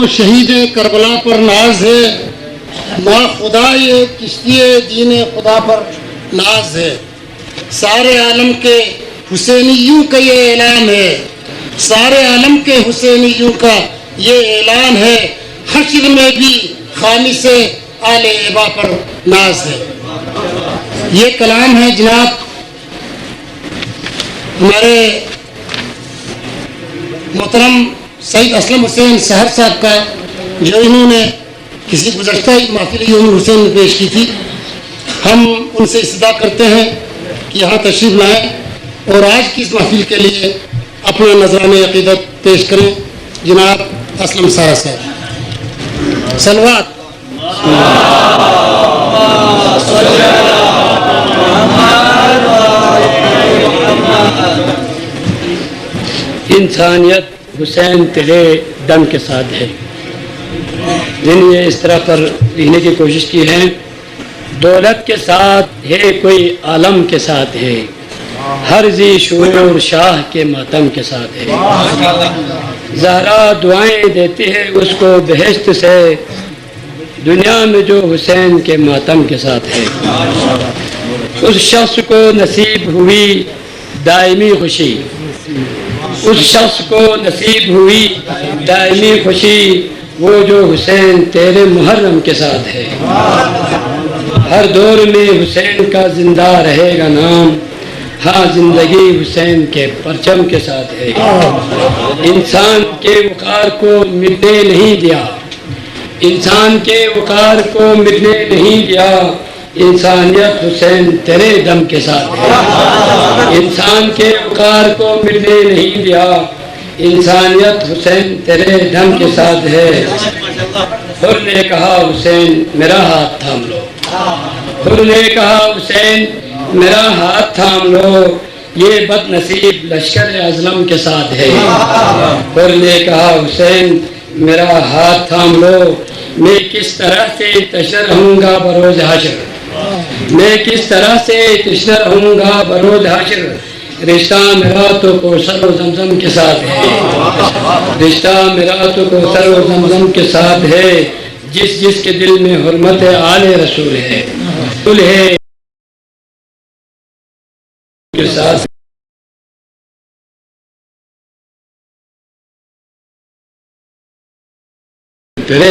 شہید کربلا پر ناز ہے، ماں خدا یہ کشتی دین خدا پر ناز ہے۔ سارے عالم کے حسینیوں کا یہ اعلان ہے، سارے عالم کے حسینیوں کا یہ اعلان ہے، حشر میں بھی خامس آل عبا پر ناز ہے۔ یہ کلام ہے جناب ہمارے محترم سید اسلم حسین سحر صاحب کا، جو انہوں نے کسی گزشتہ محفل یوم حسین میں پیش کی تھی۔ ہم ان سے استدعا کرتے ہیں کہ یہاں تشریف لائیں اور آج کی اس محفل کے لیے اپنا نذرانہ عقیدت پیش کریں۔ جناب اسلم سحر صاحب، صلوات۔ انسانیت حسین تیرے دم کے ساتھ ہے، جن یہ اس طرح پر لکھنے کی کوشش کی ہے۔ دولت کے ساتھ ہے کوئی عالم کے ساتھ ہے، ہر ذی شعور شاہ کے ماتم کے ساتھ ہے۔ زہرا دعائیں دیتی ہے اس کو بہشت سے، دنیا میں جو حسین کے ماتم کے ساتھ ہے۔ اس شخص کو نصیب ہوئی دائمی خوشی، اس شخص کو نصیب ہوئی دائمی خوشی، وہ جو حسین تیرے محرم کے ساتھ ہے۔ ہر دور میں حسین کا زندہ رہے گا نام، ہاں زندگی حسین کے پرچم کے ساتھ ہے۔ انسان کے وقار کو مٹنے نہیں دیا، انسان کے وقار کو مٹنے نہیں دیا، انسانیت حسین تیرے دم کے ساتھ ہے۔ انسان کے وقار کو مٹنے نہیں دیا، انسانیت حسین تیرے دم کے ساتھ ہے۔ حر نے کہا حسین میرا ہاتھ تھام لو، حر نے کہا حسین میرا ہاتھ تھام لو، یہ بد نصیب لشکر ازلم کے ساتھ ہے۔ حر نے کہا حسین میرا ہاتھ تھام لو، میں کس طرح سے تشنہ رہوں گا بروز حشر، میں کس طرح سے تشنہ رہوں گا بروز حشر، رشتہ میرا تو کوثر و زمزم کے ساتھ ہے، رشتہ میرا تو کوثر و زمزم کے ساتھ ہے، جس جس کے دل میں حرمت آل رسول ہے، رسول ہے کے ساتھ تیرے